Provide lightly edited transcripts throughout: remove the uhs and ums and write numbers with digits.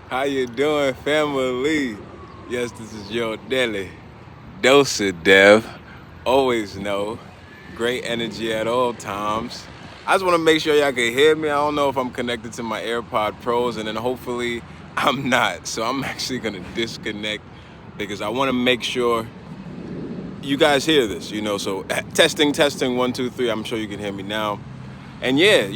How you doing, family? Yes, this is your daily dose of Dev. Always know, great energy at all times. I just want to make sure y'all can hear me. I don't know if I'm connected to my AirPod Pros, and then hopefully I'm not. So I'm actually gonna disconnect because I want to make sure you guys hear this. So testing, testing, one, two, three. I'm sure you can hear me now. And yeah,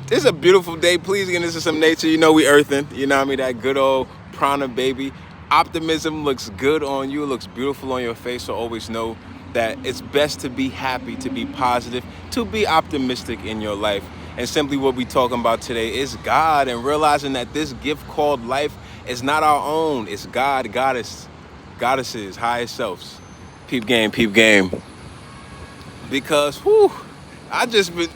this is a beautiful day. Please get into some nature. We earthing. You know what I mean? That good old prana, baby. Optimism looks good on you. It looks beautiful on your face. So always know that it's best to be happy, to be positive, to be optimistic in your life. And simply what we talking about today is God and realizing that this gift called life is not our own. It's God, goddess, goddesses, highest selves. Peep game, peep game. Because, whew, I just been,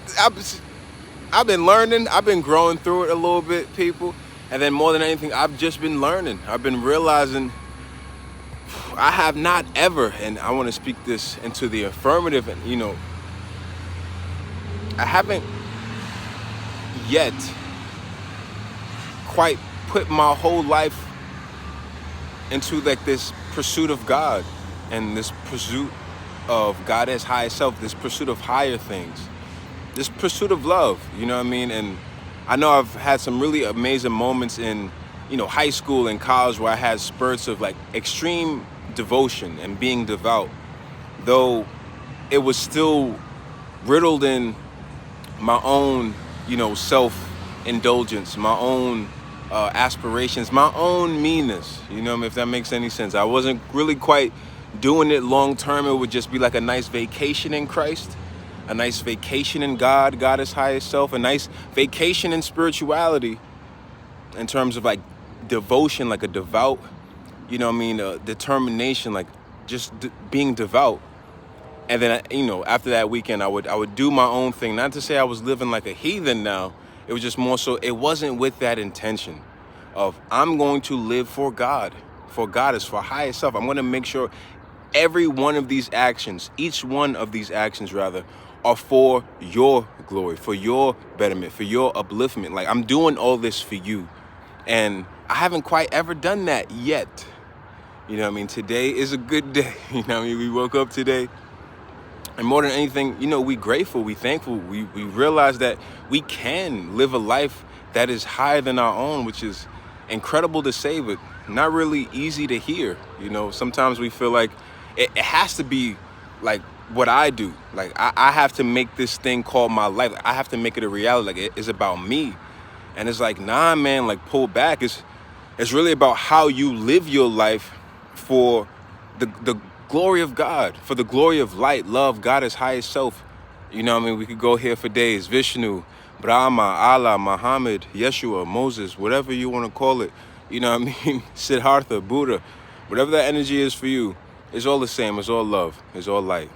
I've been learning. I've been growing through it a little bit, people. And then more than anything, I've just been learning. I've been realizing I have not ever, and I want to speak this into the affirmative, and I haven't yet quite put my whole life into like this pursuit of God and this pursuit of God as highest self, this pursuit of higher things, this pursuit of love, you know what I mean? And I know I've had some really amazing moments in, high school and college where I had spurts of like extreme devotion and being devout, though it was still riddled in my own, self-indulgence, my own aspirations, my own meanness, if that makes any sense. I wasn't really quite doing it long term. It would just be like a nice vacation in Christ, a nice vacation in God, God's highest self, a nice vacation in spirituality in terms of like devotion, like a devout, determination, like just being devout. And then, after that weekend, I would do my own thing. Not to say I was living like a heathen now. It was just more so, it wasn't with that intention of I'm going to live for God, for Goddess, for highest self. I'm going to make sure every one of these actions, each one of these actions rather, are for your glory, for your betterment, for your upliftment. Like I'm doing all this for you. And I haven't quite ever done that yet. You know what I mean? Today is a good day. You know what I mean? We woke up today. And more than anything, we grateful, we thankful. We realize that we can live a life that is higher than our own, which is incredible to say, but not really easy to hear. Sometimes we feel like it has to be like what I do. Like I have to make this thing called my life. I have to make it a reality. Like it's about me. And it's like, nah, man, like pull back. It's really about how you live your life for the glory of God, for the glory of light, love, God as highest self. You know what I mean? We could go here for days. Vishnu, Brahma, Allah, Muhammad, Yeshua, Moses, whatever you want to call it. You know what I mean? Siddhartha, Buddha, whatever that energy is for you, it's all the same. It's all love. It's all light.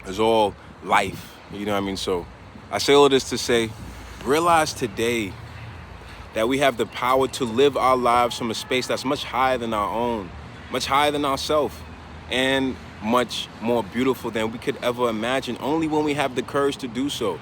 It's all life. You know what I mean? So I say all this to say, realize today that we have the power to live our lives from a space that's much higher than our own, much higher than ourselves, and much more beautiful than we could ever imagine, only when we have the courage to do so.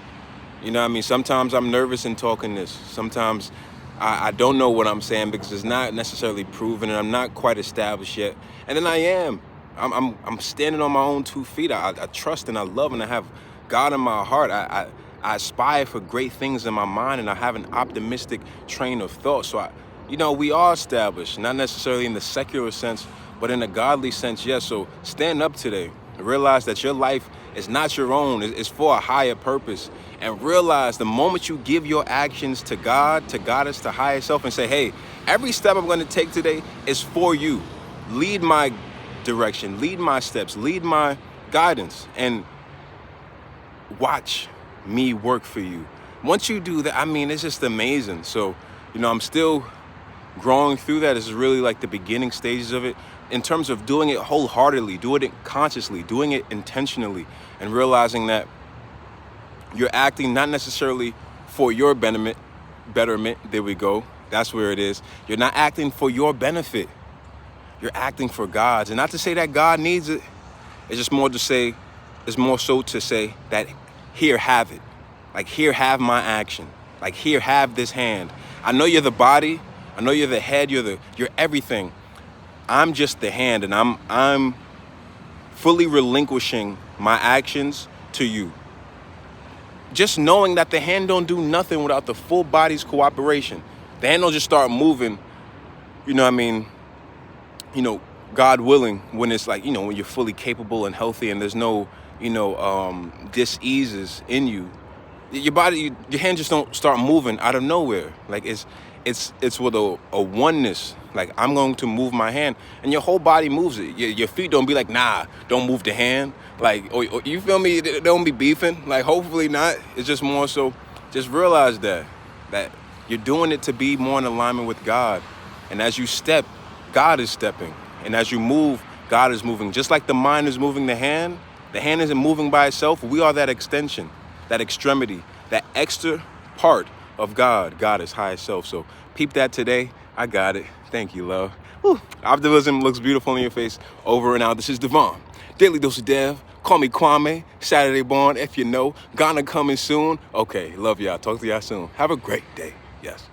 You know what I mean? Sometimes I'm nervous in talking this. Sometimes I don't know what I'm saying because it's not necessarily proven and I'm not quite established yet. And then I am. I'm standing on my own 2 feet. I trust and I love and I have God in my heart. I aspire for great things in my mind and I have an optimistic train of thought. So we are established, not necessarily in the secular sense, but in a godly sense, yes. So stand up today. Realize that your life is not your own. It's for a higher purpose. And realize the moment you give your actions to God, to Goddess, to higher self, and say, hey, every step I'm going to take today is for you. Lead my direction, lead my steps, lead my guidance, and watch me work for you. Once you do that, I mean, it's just amazing. So, I'm still growing through that. This is really like the beginning stages of it in terms of doing it wholeheartedly, doing it consciously, doing it intentionally, and realizing that you're acting not necessarily for your betterment. There we go. That's where it is. You're not acting for your benefit. You're acting for God's. And not to say that God needs it. It's just more to say, it's more so to say that here, have it. Like, here, have my action. Like, here, have this hand. I know you're the body. I know you're the head, you're everything. I'm just the hand, and I'm fully relinquishing my actions to you. Just knowing that the hand don't do nothing without the full body's cooperation. The hand don't just start moving, you know what I mean, God willing, when it's like, when you're fully capable and healthy and there's no, diseases in you. Your body, your hand just don't start moving out of nowhere. Like it's with a oneness. Like, I'm going to move my hand, and your whole body moves it. Your feet don't be like, nah, don't move the hand. Like, or you feel me? They don't be beefing. Like, hopefully not. It's just more so, just realize that you're doing it to be more in alignment with God. And as you step, God is stepping. And as you move, God is moving. Just like the mind is moving the hand isn't moving by itself. We are that extension, that extremity, that extra part of God. God is highest self. So peep that today. I got it. Thank you, love. Whew. Optimism looks beautiful on your face. Over and out. This is Devon. Daily Dose of Dev. Call me Kwame. Saturday born, if you know. Ghana coming soon. Okay, love y'all. Talk to y'all soon. Have a great day. Yes.